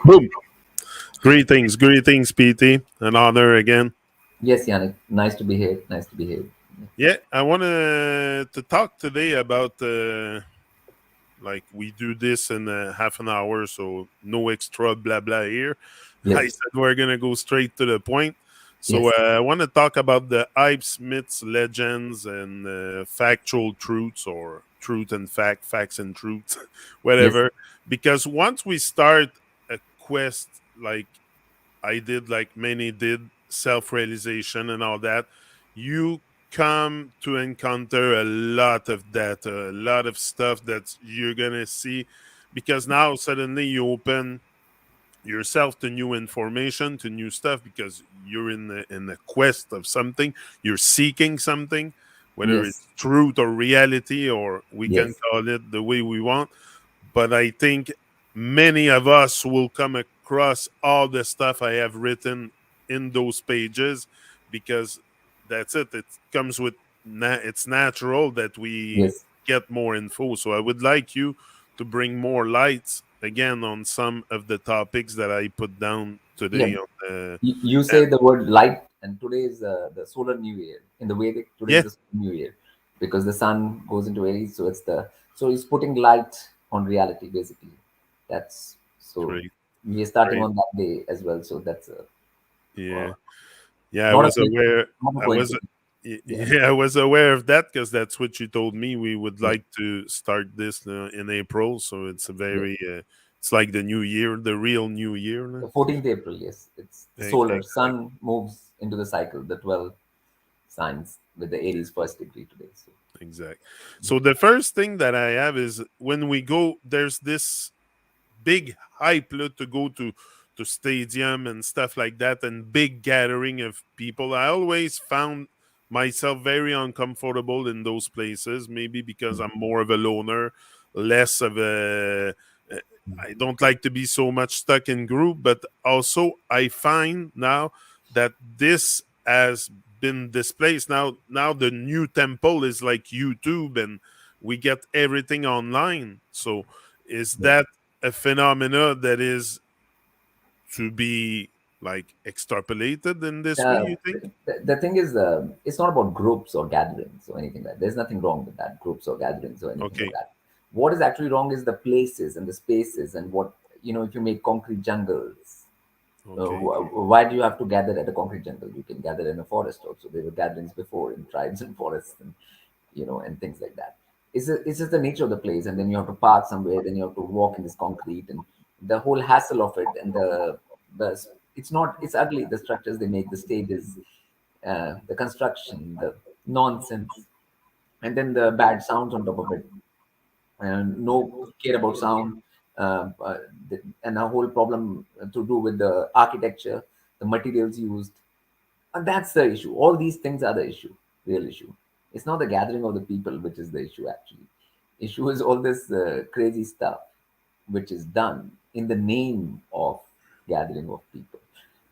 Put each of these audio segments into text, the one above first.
Boom. Greetings, PT. An honor again. Yes, Yannick. Nice to be here. Nice to be here. Yeah, I wanted to talk today about like we do this in half an hour, so no extra blah blah here. I Yes, said we're gonna go straight to the point. So yes, I want to talk about the hypes, myths, legends, and factual truths, or truth and facts and truths, yes, whatever. Because once we start a quest, like I did, like many did, self realization and all that, you come to encounter a lot of data, a lot of stuff that you're going to see because now suddenly you open yourself to new information, to new stuff, because you're in the quest of something, you're seeking something, whether yes, it's truth or reality, or we can yes. call it the way we want. But I think many of us will come across all the stuff I have written in those pages, because that's it. It comes with it's natural that we Yes. get more info. So I would like you to bring more lights again on some of the topics that I put down Yeah. today on the You and say the word light, and today is the solar new year. In the Vedic, today is yeah, the solar new year because the sun goes into Aries. So it's putting light on reality basically. That's so great, we are starting great. on that day as well. So that's uh, Yeah. Yeah, I not a was aware. not a I was coincidence. Yeah. yeah, I was aware of that because that's what you told me. We would Yeah. like to start this in April, so it's a Yeah. very it's like the new year, the real new year. The 14th April, yes. It's the solar. Exactly, Sun moves into the cycle, the 12 signs with the Aries first degree today. So exactly. So the first thing that I have is when we go, there's this big hype to go to stadium and stuff like that, and big gathering of people. I always found myself very uncomfortable in those places, maybe because I'm more of a loner, less of a I don't like to be so much stuck in group. But also I find now that this has been displaced. Now the new temple is like YouTube, and we get everything online. So is yeah. that a phenomena that is to be like extrapolated in this way, you think? The thing is, it's not about groups or gatherings or anything like that. There's nothing wrong with that, groups or gatherings or anything like Okay. that. What is actually wrong is the places and the spaces and what, if you make concrete jungles, Okay. why do you have to gather at a concrete jungle? You can gather in a forest also. There were gatherings before in tribes and forests and, and things like that. It's just the nature of the place. And then you have to park somewhere, then you have to walk in this concrete and the whole hassle of it and the it's not, it's ugly. The structures they make, the stages, the construction, the nonsense, and then the bad sounds on top of it, and no care about sound, uh, uh, and a whole problem to do with the architecture, the materials used, and that's the issue. All these things are the issue, real issue. It's not the gathering of the people which is the issue actually. Issue is all this crazy stuff which is done in the name of gathering of people.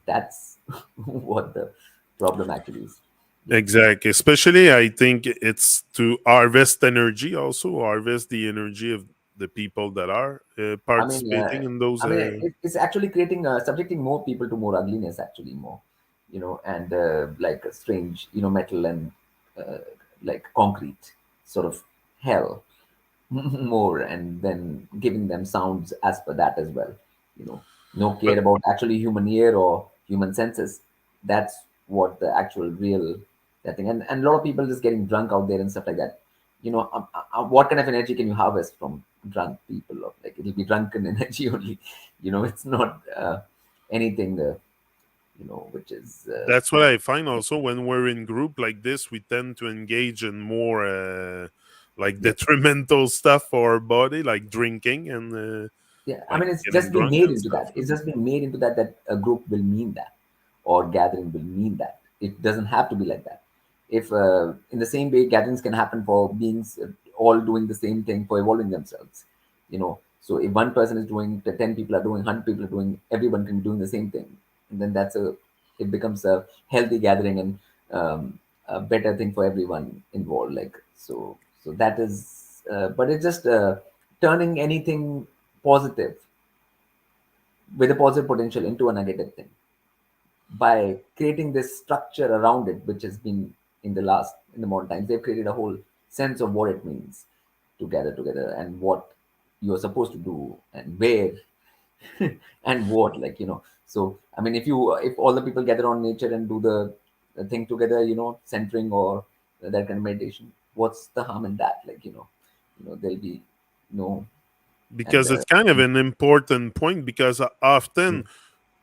That's what the problem actually is. Yeah. Exactly. Especially, I think it's to harvest energy, also harvest the energy of the people that are I mean, participating in those. it's actually creating, subjecting more people to more ugliness, actually, more, and like a strange, metal and uh, like concrete sort of hell more, and then giving them sounds as per that as well. No But care about actually human ear or human senses. That's what the actual real that thing. And a lot of people just getting drunk out there and stuff like that. What kind of energy can you harvest from drunk people? Or like it'll be drunken energy only. It's not anything. Which is that's what I find also when we're in group like this, we tend to engage in more like yeah. detrimental stuff for our body, like drinking and Yeah, I like mean, it's getting just been drunk made and into stuff. that. It's just been made into that a group will mean that, or gathering will mean that. It doesn't have to be like that. If in the same way, gatherings can happen for beings all doing the same thing for evolving themselves. So if one person is doing, the 10 people are doing, 100 people are doing, everyone can be doing the same thing, and then it becomes a healthy gathering and a better thing for everyone involved. Like so that is, but it's just turning anything positive with a positive potential into a negative thing by creating this structure around it, which has been in the modern times. They've created a whole sense of what it means to gather together and what you're supposed to do and where and what, like, so I mean, if all the people gather on nature and do the thing together, centering or that kind of meditation, what's the harm in that? Like, there'll be no. And Because it's kind of an important point, because often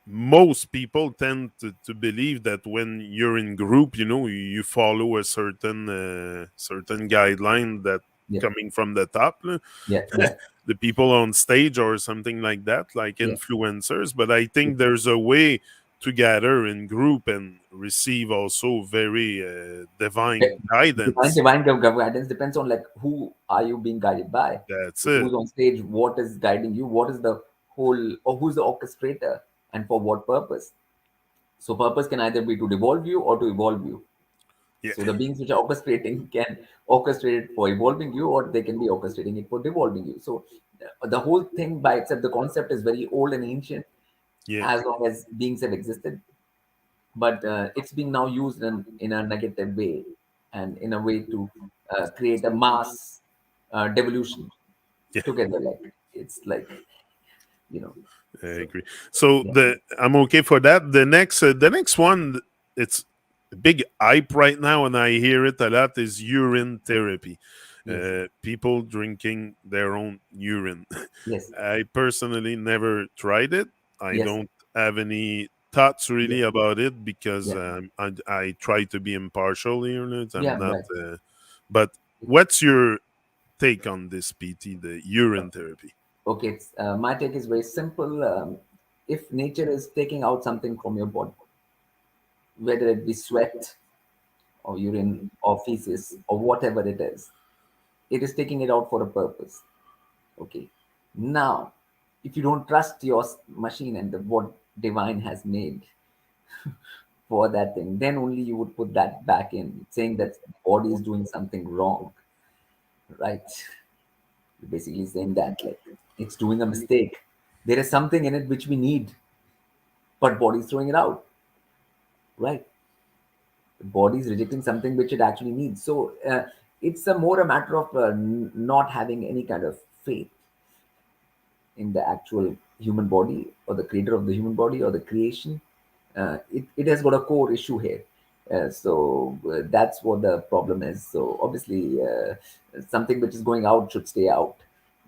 most people tend to believe that when you're in group, you follow a certain guideline that yeah, coming from the top, yeah, yeah, the people on stage or something like that, like yeah, influencers. But I yeah. think there's a way to gather in group and receive also very divine Divine guidance. divine guidance depends on, like, who are you being guided by, That's who's it. on stage, what is guiding you, what is the whole, or who's the orchestrator, and for what purpose. So purpose can either be to devolve you or to evolve you. Yeah, So the beings which are orchestrating can orchestrate it for evolving you, or they can be orchestrating it for devolving you. So the whole thing by itself, the concept is very old and ancient, yeah, as long as beings have existed. But it's being now used in a negative way, and in a way to create a mass devolution yeah. together. Like, it's like, you know. I So agree. So yeah, I'm okay for that. The next one, it's a big hype right now, and I hear it a lot. Is urine therapy? yes, People drinking their own urine. yes, I personally never tried it. I yes, don't have any thoughts yeah, really about it, because yeah, I try to be impartial here. I'm yeah, not. right. But what's your take on this, PT? The urine therapy? Okay, my take is very simple. If nature is taking out something from your body, whether it be sweat or urine or feces or whatever it is taking it out for a purpose. Okay. Now, if you don't trust your machine and what divine has made for that thing, then only you would put that back in, saying that the body is doing something wrong, right? You're basically saying that, like, it's doing a mistake. There is something in it which we need, but body is throwing it out, right? The body is rejecting something which it actually needs. So it's a more a matter of not having any kind of faith in the actual human body or the creator of the human body or the creation. It has got a core issue here. So that's what the problem is. So obviously, something which is going out should stay out.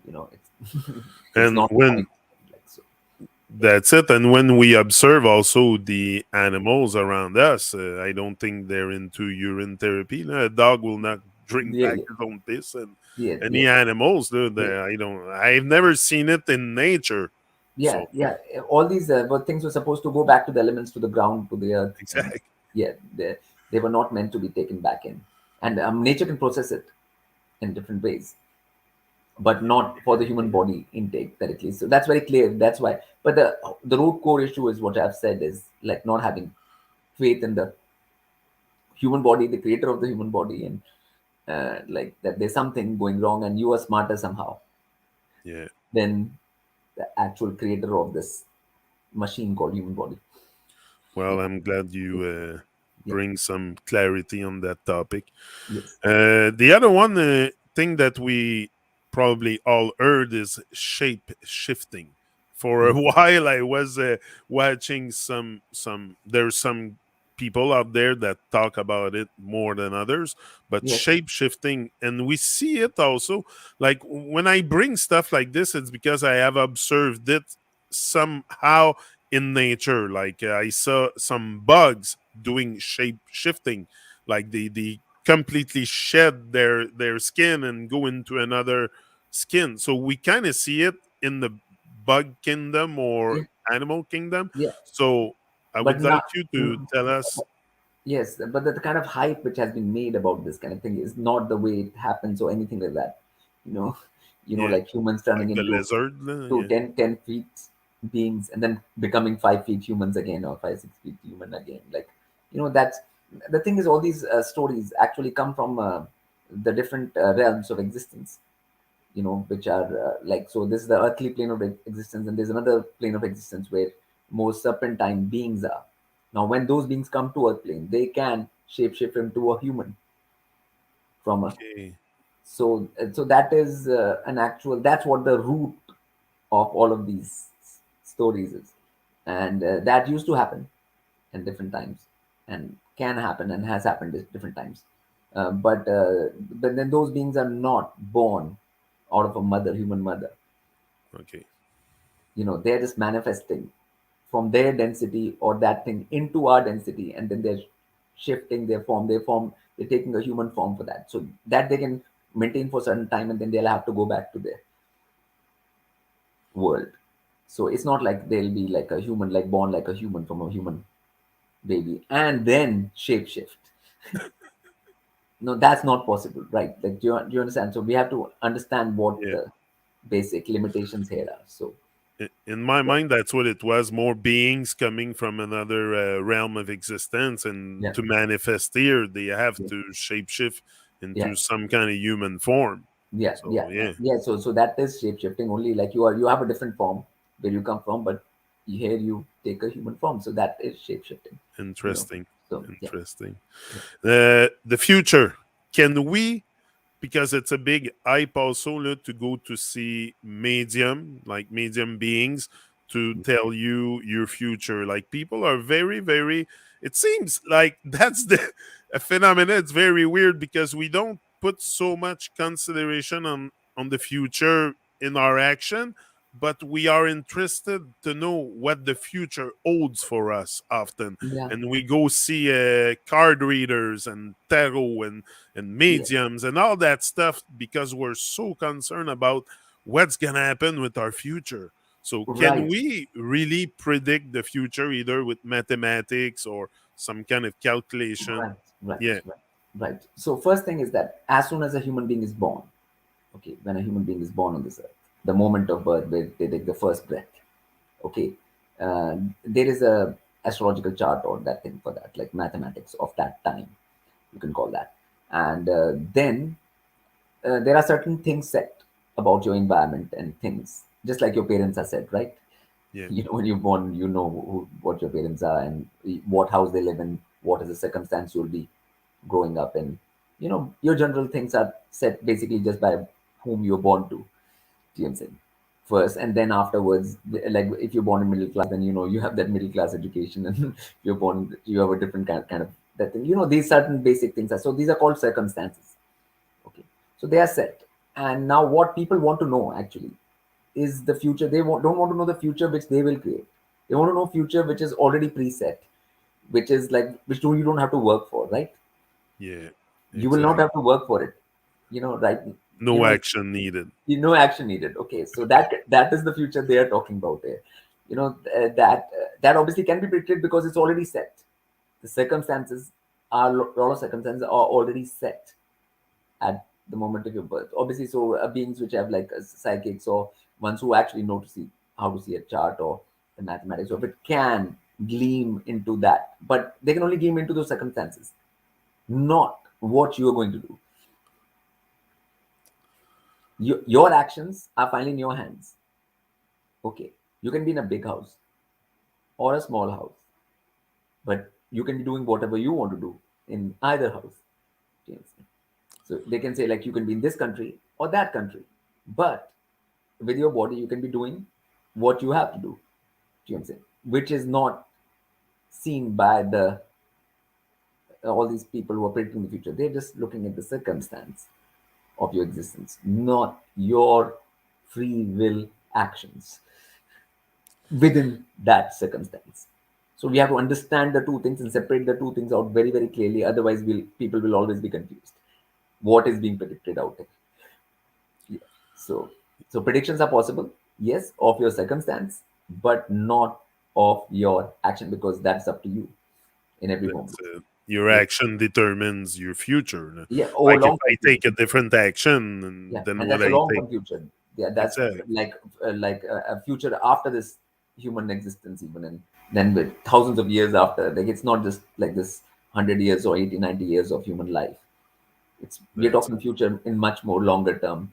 It's it's And not when coming, like, so. Yeah, That's it. And when we observe also the animals around us, I don't think they're into urine therapy. A dog will not drink yeah, back yeah, his own piss, and yeah, any yeah, animals, yeah. I don't. I've never seen it in nature. Yeah, So yeah. All these things were supposed to go back to the elements, to the ground, to the earth, and exactly. yeah, they were not meant to be taken back in. And nature can process it in different ways, but not for the human body intake directly. So that's very clear. That's why. But the root core issue is what I've said is, like, not having faith in the human body, the creator of the human body, and like that there's something going wrong, and you are smarter somehow Yeah. than the actual creator of this machine called human body. Well, I'm glad you Yeah. bring some clarity on that topic. Yes. The other one thing that we probably all heard is shape shifting. For a Yes. while, I was watching some. There's some people out there that talk about it more than others, but Yes. shape shifting, and we see it also. Like when I bring stuff like this, it's because I have observed it somehow in nature. Like I saw some bugs doing shape shifting, like they completely shed their skin and go into another skin. So we kind of see it in the bug kingdom or Yeah. animal kingdom. Yeah. So I But would like not. you to tell us. Yes, but the kind of hype which has been made about this kind of thing is not the way it happens or anything like that. You know, Yeah, like humans turning like the into lizard. to Yeah, 10 feet beings and then becoming 5 feet humans again, or 5 6 feet human again. Like, that's the thing is, all these stories actually come from the different realms of existence. which are so this is the earthly plane of existence, and there's another plane of existence where more serpentine beings are. Now, when those beings come to earth plane, they can shapeshift into a human from a Okay. so that is an actual that's what the root of all of these stories is, and that used to happen in different times, and can happen and has happened at different times, but then those beings are not born out of a mother, human mother. Okay. They're just manifesting from their density or that thing into our density, and then they're shifting they're taking a human form for that, so that they can maintain for a certain time, and then they'll have to go back to their world. So it's not like they'll be like a human, like born like a human from a human baby and then shapeshift. No, that's not possible, right? Like, do you understand? So we have to understand what Yeah. the basic limitations here are. So In my yeah, mind, that's what it was. More beings coming from another realm of existence, and yeah, to manifest here, they have yeah, to shapeshift yeah, into some kind of human form. yeah, So yeah, yeah, yeah. So that is shape shifting only. Like you have a different form where you come from, but here you take a human form. So that is shape shifting. You know. interesting, So yeah, interesting. yeah, The future. Can we, because it's a big hype also to go to see medium, like medium beings, to tell you your future. Like people are very, very. It seems like that's the a phenomenon. It's very weird because we don't put so much consideration on the future in our action, but we are interested to know what the future holds for us often, yeah, and we go see card readers and tarot and yeah. mediums and all that stuff because we're so concerned about what's going to happen with our future. So, can Right. we really predict the future either with mathematics or some kind of calculation? Right, right, Yeah, right, right. So first thing is that as soon as a human being is born, okay, when a human being is born on this earth, the moment of birth, where they take the first breath, okay, there is a astrological chart or that thing for that, like mathematics of that time, you can call that, and then there are certain things set about your environment and things, just like your parents are said, right? yeah, When you're born, what your parents are and what house they live in, what is the circumstance you'll be growing up in. Your general things are set basically just by whom you're born to. Do you know what I'm saying? First, and then afterwards, like if you're born in middle class, then you have that middle class education, and you have a different kind of that thing. These certain basic things are so these are called circumstances. Okay, so they are set, and now what people want to know actually is the future. Don't want to know the future which they will create. They want to know future which is already preset, which is like you don't have to work for, right? yeah, You will not exactly. have to work for it, right? No action needed. No action needed. Okay, so that is the future they are talking about there. That obviously can be predicted because it's already set. The circumstances are lot of circumstances are already set at the moment of your birth. Obviously, so beings which have like psychics or ones who actually know to see how to see a chart or the mathematics of it can gleam into that, but they can only gleam into those circumstances, not what you are going to do. Your actions are finally in your hands. Okay, you can be in a big house or a small house, but you can be doing whatever you want to do in either house, James. So they can say like you can be in this country or that country, but with your body you can be doing what you have to do. Do you know what I'm saying? Which is not seen by the all these people who are predicting the future. They're just looking at the circumstance of your existence, not your free will actions within that circumstance. So we have to understand the two things and separate the two things out very, very clearly. Otherwise, people will always be confused. What is being predicted out there? Yeah. So predictions are possible, yes, of your circumstance, but not of your action because that's up to you in every That's moment. it. Your Yeah, action determines your future. yeah. Or Like if long term I future. take a different action, Yeah, than and what that's a I long take, term future. Yeah, that's exactly. like a future after this human existence, even, and then with thousands of years after. Like it's not just like this 100 years or 80, 90 years of human life. We're That's talking future in much more longer term.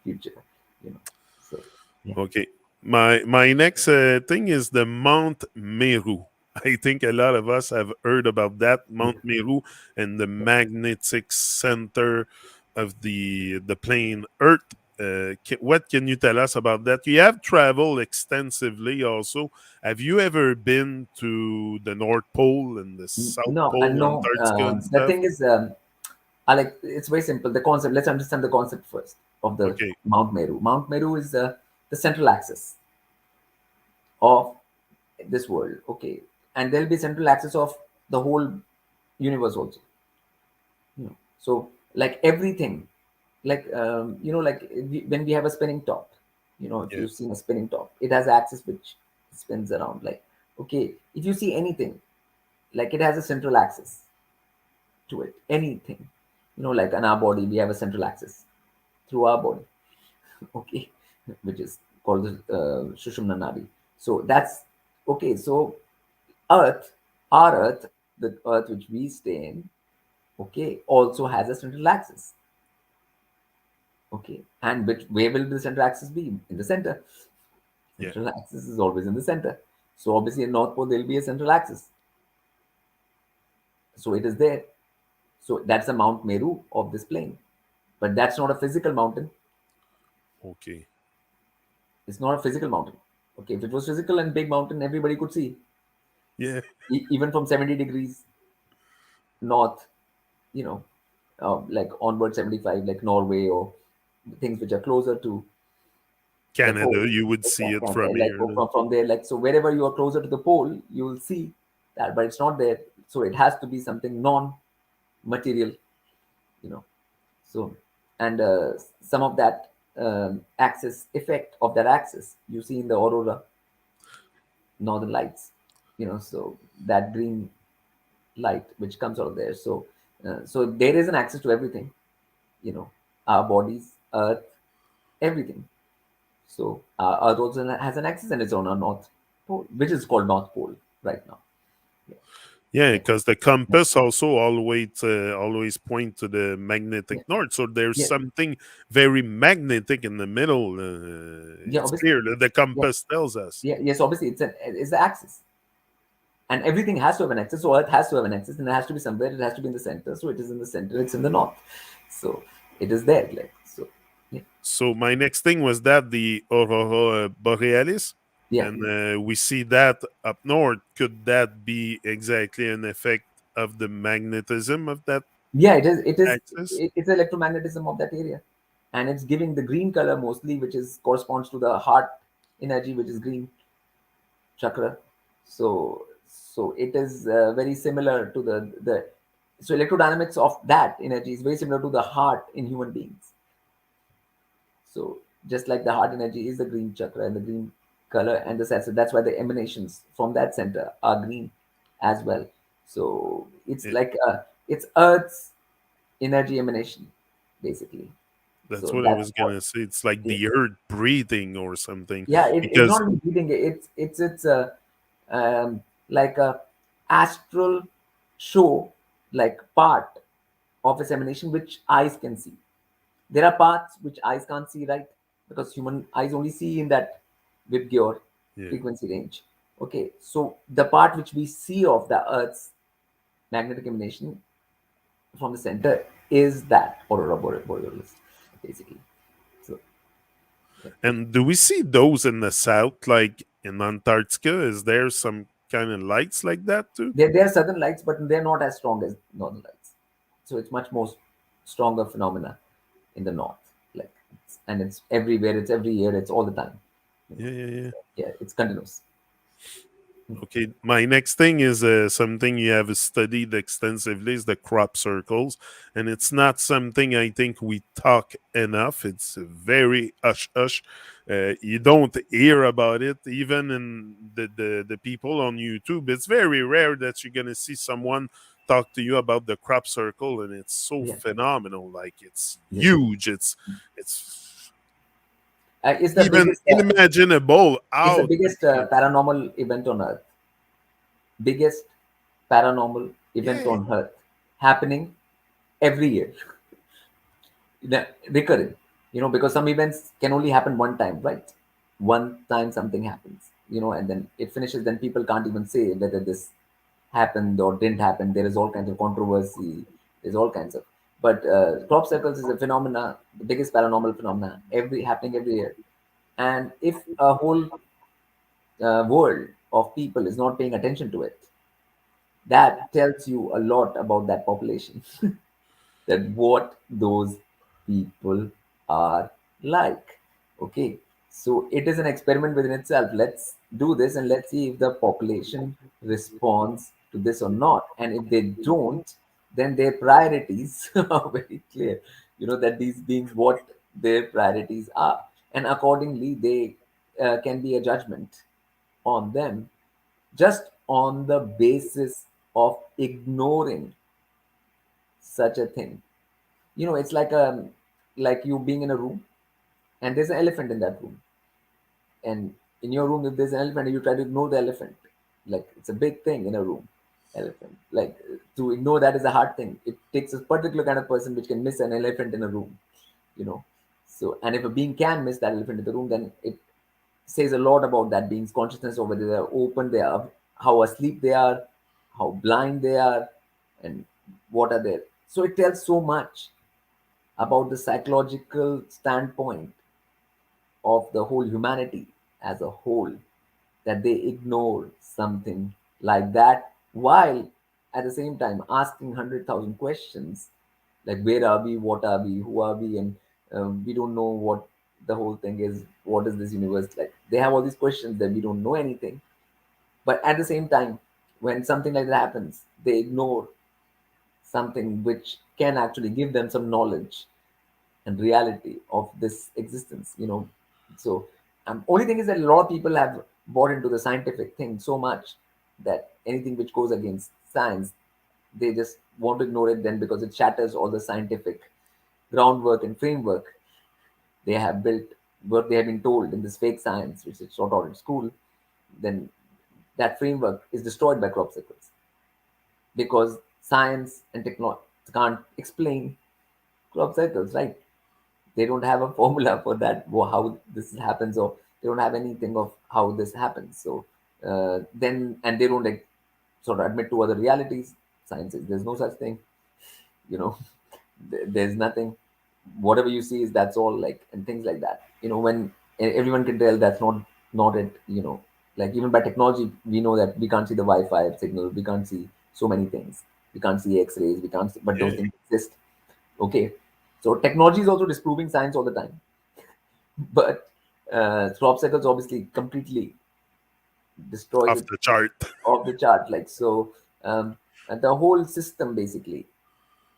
future, you know. So yeah. Okay. My next thing is the Mount Meru. I think a lot of us have heard about that Mount Yeah. Meru and the magnetic center of the plane Earth. What can you tell us about that? You have traveled extensively also. Have you ever been to the North Pole and the South No, Pole, no. Antarctica and The stuff? thing is, I like it's very simple. The concept. Let's understand the concept first of the Okay. Mount Meru. Mount Meru is the central axis of this world. Okay, and there'll be central axis of the whole universe also. So like everything, like like when we have a spinning top, if Yeah. you've seen a spinning top, it has axis which spins around. Like, okay, if you see anything, like it has a central axis to it. Anything, like in our body, we have a central axis through our body. Okay, which is called the Sushumna Nadi. So that's okay. So Earth, our Earth, the Earth which we stay in, okay, also has a central axis. Okay, and which where will the central axis be? In the center. Yeah. Central axis is always in the center. So obviously in North Pole there will be a central axis. So it is there. So that's the Mount Meru of this plane. But that's not a physical mountain. Okay. It's not a physical mountain. Okay, if it was physical and big mountain, everybody could see. Yeah. Even from 70 degrees north, you know, like onward 75, like Norway or things which are closer to the pole. Canada, you would see it from Like here. from there, like so wherever you are closer to the pole, you will see that, but it's not there. So it has to be something non-material, you know. So and some of that axis effect of that axis you see in the aurora, northern lights, so that green light which comes out of there. So so there is an access to everything, you know, our bodies, earth, everything. So earth also has an axis and it's on a north pole, which is called north pole right now. Yeah. Yeah, Yeah. because the compass also always point to the Yeah. magnetic north. So there's Yeah. something very magnetic in the middle. Yeah, It's obviously. clear that the Yeah. compass tells us. Yeah. Yes, obviously it's the axis, and everything has to have an axis. So earth has to have an axis, and it has to be somewhere. It has to be in the center. So it is in the center. It's in the north. So it is there. Like so. Yeah. So my next thing was that the aurora borealis, Yeah. and we see that up north. Could that be exactly an effect of the magnetism of that Yeah, it is. It is. axis? It's electromagnetism of that area, and it's giving the green color mostly, which is corresponds to the heart energy, which is green chakra. So it is very similar to the so electrodynamics of that energy is very similar to the heart in human beings. So just like the heart energy is the green chakra and the green color and the center, that's why the emanations from that center are green as well. So it's It, like it's Earth's energy emanation, basically. that's So what I that's was what. gonna say. It's like Yeah, the earth breathing or something, yeah. It's because not even breathing. It's like a astral show, like part of its emanation which eyes can see. There are parts which eyes can't see, right? Because human eyes only see in that Vibgyor yeah. frequency range. Okay, so the part which we see of the Earth's magnetic emanation from the center is that aurora borealis, basically. So yeah. And do we see those in the south, like in Antarctica? Is there some kind of lights like that too? There are southern lights, but they're not as strong as northern lights. So it's much more stronger phenomena in the north. Like, and it's everywhere. It's every year. It's all the time. You know. Yeah, yeah, yeah. Yeah, it's continuous. Okay, my next thing is something you have studied extensively is the crop circles, and it's not something I think we talk enough. It's very hush hush. You don't hear about it even in the people on YouTube. It's very rare that you're gonna see someone talk to you about the crop circle, and it's so Yeah. phenomenal. Like it's Yes. huge. It's It's the even biggest. unimaginable It's the how big biggest it is. paranormal event on Earth. Biggest paranormal event Yeah. on Earth happening every year, recurring. because some events can only happen one time, right? One time something happens, and then it finishes. Then people can't even say whether this happened or didn't happen. There is all kinds of controversy. There's all kinds of. But crop circles is a phenomena, the biggest paranormal phenomena, every happening every year. And if a whole world of people is not paying attention to it, that tells you a lot about that population. That what those people are like. Okay, so it is an experiment within itself. Let's do this and let's see if the population responds to this or not. And if they don't, then their priorities are very clear. That these beings what their priorities are, and accordingly they can be a judgment on them, just on the basis of ignoring such a thing. It's like you being in a room and there's an elephant in that room. And in your room, if there's an elephant, you try to ignore the elephant. Like it's a big thing in a room, elephant. Like to ignore that is a hard thing. It takes a particular kind of person which can miss an elephant in a room, you know. So, and if a being can miss that elephant in the room, then it says a lot about that being's consciousness, or whether they're open, they are, how asleep they are, how blind they are, and what are there. So it tells so much about the psychological standpoint of the whole humanity as a whole, that they ignore something like that, while at the same time asking 100,000 questions, like where are we, what are we, who are we, and we don't know what the whole thing is, what is this universe like. They have all these questions that we don't know anything, but at the same time, when something like that happens, they ignore something which can actually give them some knowledge and reality of this existence. So only thing is that a lot of people have bought into the scientific thing so much that anything which goes against science, they just want to ignore it then, because it shatters all the scientific groundwork and framework they have built, what they have been told in this fake science which is taught in school. Then that framework is destroyed by crop circles, because science and technology can't explain crop circles, right? They don't have a formula for that, how this happens, or they don't have anything of how this happens. So then, and they don't like sort of admit to other realities. Science says there's no such thing, you know. There's nothing. Whatever you see is that's all, like, and things like that. When everyone can tell that's not it. Like even by technology, we know that we can't see the Wi-Fi signal, we can't see so many things, we can't see X-rays, we can't see, but those Yeah. things exist. Okay, so technology is also disproving science all the time. But crop circles obviously completely destroys Off it the chart. off the chart. Like so, and the whole system basically,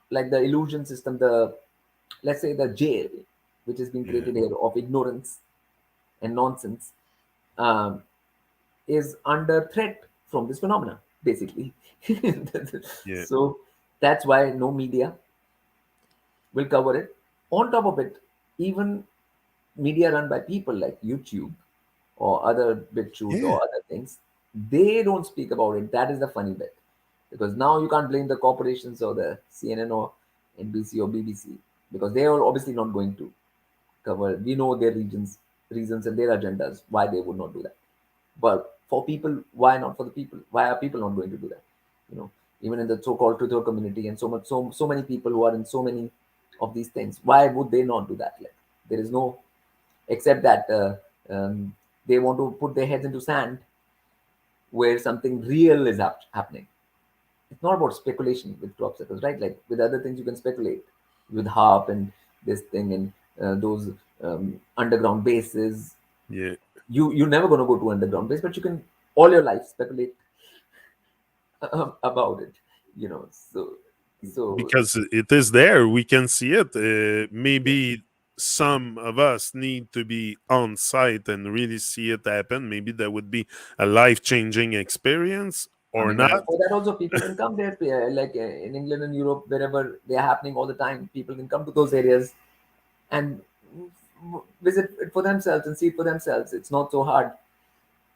like the illusion system, the, let's say, the jail which has been Yeah. created here of ignorance and nonsense, um, is under threat from this phenomena basically. Yeah. So that's why no media will cover it. On top of it, even media run by people like YouTube or other BitChute Yeah. or other things, they don't speak about it. That is the funny bit. Because now you can't blame the corporations or the CNN or NBC or BBC, because they are obviously not going to cover. We know their reasons and their agendas, why they would not do that. But for people, why not for the people? Why are people not going to do that? You know, even in the so-called Twitter community and so many people who are in so many of these things, why would they not do that? Like there is no, except that they want to put their heads into sand where something real is happening. It's not about speculation with crop circles, right? Like with other things, you can speculate with harp and this thing and those underground bases. Yeah. You're never going to go to underground base, but you can all your life speculate about it. So Because it is there, we can see it. Maybe some of us need to be on site and really see it happen. Maybe that would be a life-changing experience I or mean, not. for that also people can come there, like in England and Europe, wherever they are happening all the time. People can come to those areas and visit it for themselves and see it for themselves. It's not so hard,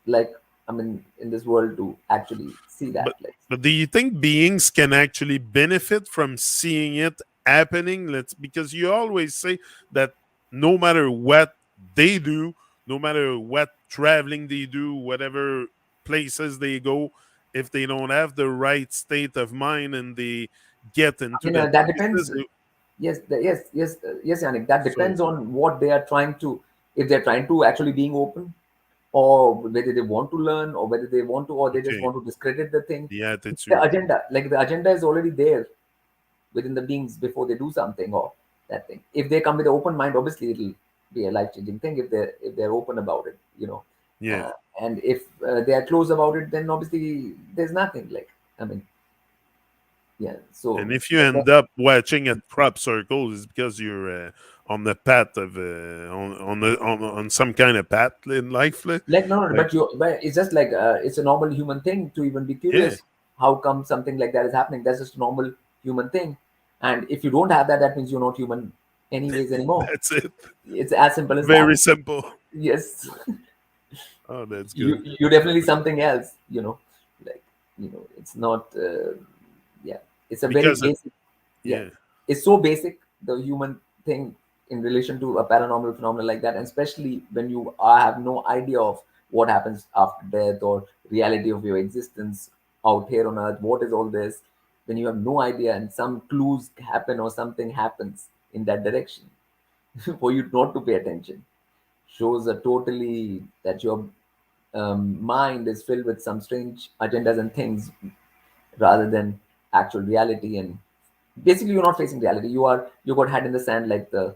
like, I mean, in this world to actually see But that. Like, but do you think beings can actually benefit from seeing it happening? Let's, because you always say that no matter what they do, no matter what traveling they do, whatever places they go, if they don't have the right state of mind and they get I into mean, that that places, depends. Yes, yes, Yannick. That so depends on what they are trying to. If they're trying to actually being open, or whether they want to learn, or whether they want to, or they just okay, want to discredit the thing. the It's the attitude. agenda. Like the agenda is already there within the beings before they do something or that thing. If they come with an open mind, obviously it'll be a life changing thing if they're open about it, Yeah. uh, and if they are closed about it, then obviously there's nothing. Like, I mean, yeah. So And if you end up watching at crop circles, it's because you're on the path of on some kind of path in life, like, no, no, like but it's just like it's a normal human thing to even be yeah, curious. How come something like that is happening? That's just a normal human thing. And if you don't have that, that means you're not human anyways anymore. that's it. It's as simple as Very that. simple. Yes. Oh, that's you good. you're definitely something else, like, it's not yeah, it's a very Because basic. Yeah, yeah, it's so basic, the human thing, in relation to a paranormal phenomenon like that, and especially when you have no idea of what happens after death, or reality of your existence out here on earth, what is all this, when you have no idea and some clues happen or something happens in that direction for you not to pay attention, shows a totally that your mind is filled with some strange agendas and things, rather than actual reality. And basically you're not facing reality, you got head in the sand, like the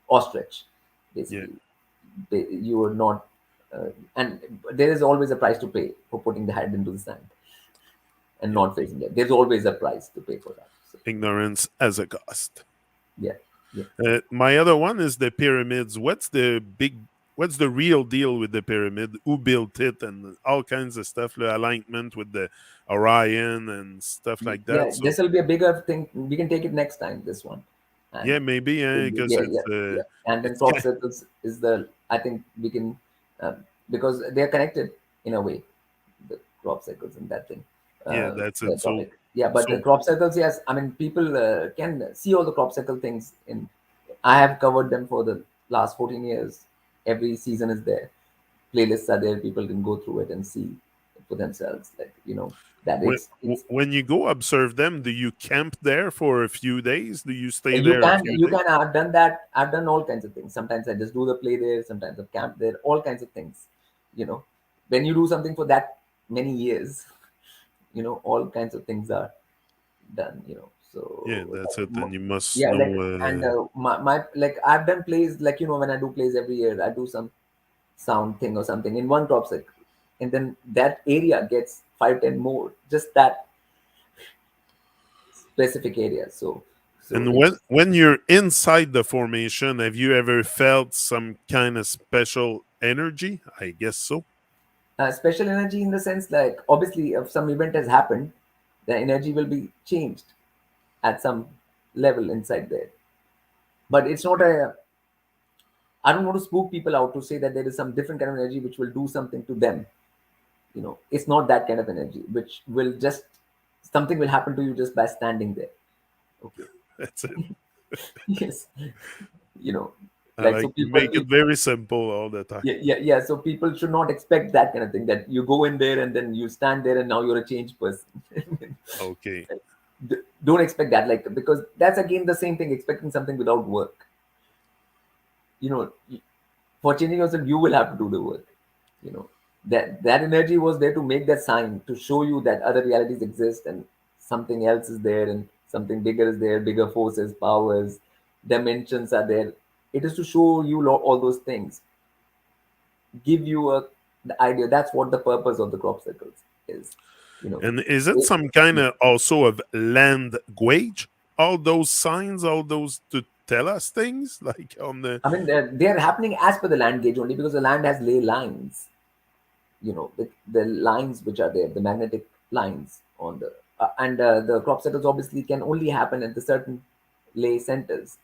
ostrich, yeah, basically. You are not and there is always a price to pay for putting the head into the sand and yeah. not facing it. There's always a price to pay for that. So Ignorance as a cost. yeah, yeah. My other one is the pyramids. What's the real deal with the pyramid? Who built it and all kinds of stuff, the alignment with the Orion and stuff like Yeah, that. So this will be a bigger thing. We can take it next time, this one. And yeah, maybe because yeah, yeah, yeah. And then it's crop circles is the, I think we can, because they're connected in a way, the crop circles and that thing, yeah, that's the it. So topic. Yeah, but the so crop circles, yes. I mean, people can see all the crop circle things in. I have covered them for the last 14 years. Every season is there. Playlists are there. People can go through it and see for themselves. Like, that it's when you go observe them, do you camp there for a few days? Do you stay you there a can few you days? can I've done that. I've done all kinds of things. Sometimes I just do the play there, sometimes I camp there, all kinds of things. you know when you do something for that many years, all kinds of things are done. Yeah, So that's it. And you must yeah, know. like, and my like, I've done plays, like, when I do plays every year, I do some sound thing or something in one crop circle, and then that area gets 5-10 more, just that specific area. So And it's when you're inside the formation, have you ever felt some kind of special energy? I guess so. special energy, in the sense, like, obviously if some event has happened, the energy will be changed at some level inside there. But it's not a, I don't want to spook people out to say that there is some different kind of energy which will do something to them. It's not that kind of energy which will just, something will happen to you just by standing there. Okay. That's it. Yes. you know I like, so like you people, make it very simple all the time. yeah, yeah, yeah. So people should not expect that kind of thing, that you go in there and then you stand there and now you're a changed person. Okay. Don't expect that, like, because that's again the same thing, expecting something without work. you know for changing yourself, you will have to do the work. That energy was there to make that sign, to show you that other realities exist, and something else is there, and something bigger is there, bigger forces, powers, dimensions are there. It is to show you all those things, give you the idea. That's what the purpose of the crop circles is. you know And is it it- some kind of also of language? All those signs, all those to tell us things, like on the I mean, they're happening as per the land gauge only, because the land has ley lines. The lines which are there, the magnetic lines on the, and the crop circles obviously can only happen at the certain lay centers,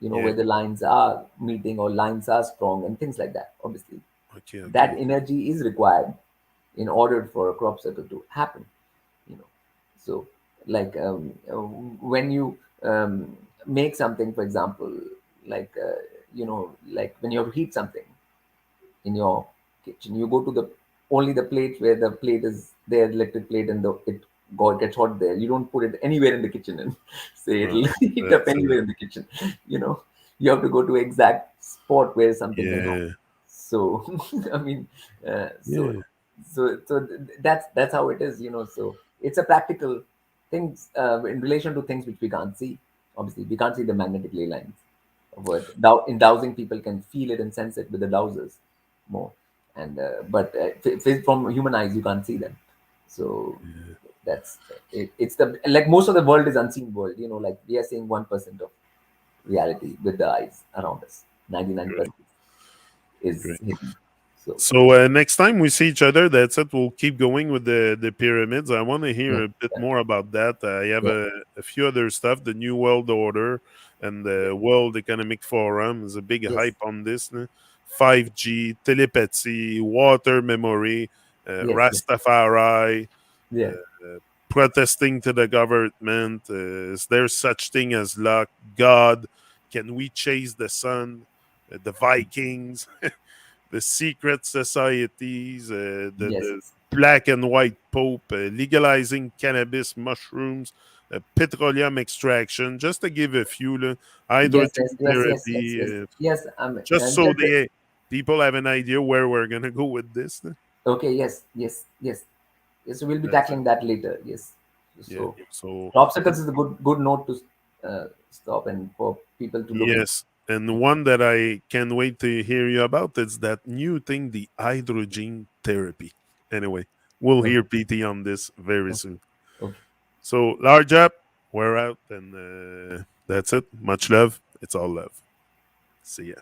yeah. where the lines are meeting or lines are strong and things like that. Obviously, Okay, that okay. energy is required in order for a crop circle to happen. you know so, like, when you make something, for example, like like when you have to heat something in your kitchen, you go to the only the plate where the plate is there, electric plate, and gets hot there. You don't put it anywhere in the kitchen and say it'll Oh, heat up that's anywhere in the kitchen. You know, you have to go to exact spot where something can happen. yeah, So I mean, uh, so yeah, that's how it is. So it's a practical things in relation to things which we can't see. Obviously, we can't see the magnetic ley lines. But in dowsing, people can feel it and sense it with the dowsers more. And but from human eyes, you can't see them. So yeah. that's it's the like most of the world is unseen world. Like we are seeing 1% of reality with the eyes around us. 99% Great, is great. hidden. So So next time we see each other, that's it. We'll keep going with the pyramids. I want to yeah, hear a bit yeah, more about that. I have yeah, a few other stuff. The New World Order and the World Economic Forum is a big yes, hype on this. 5G, telepathy, water memory, yes, yes, Rastafari, yeah, uh, protesting to the government. Is there such thing as luck? God? Can we chase the sun? The Vikings, the secret societies, yes, the black and white pope, legalizing cannabis, mushrooms, petroleum extraction, just to give a few, yes, yes, hydrogen yes, yes, yes, therapy, yes, yes. just And so just they people have an idea where we're gonna go with this. okay, yes, yes, yes. Yes, so we'll be That's it. tackling that later. Yes. Yeah. So So obstacles is a good note to stop and for people to look into. yes, and one that I can't wait to hear you about is that new thing, the hydrogen therapy. Anyway, we'll Okay. hear PT on this very Okay. soon. Okay. So, large up, we're out, and that's it. Much love. It's all love. See ya.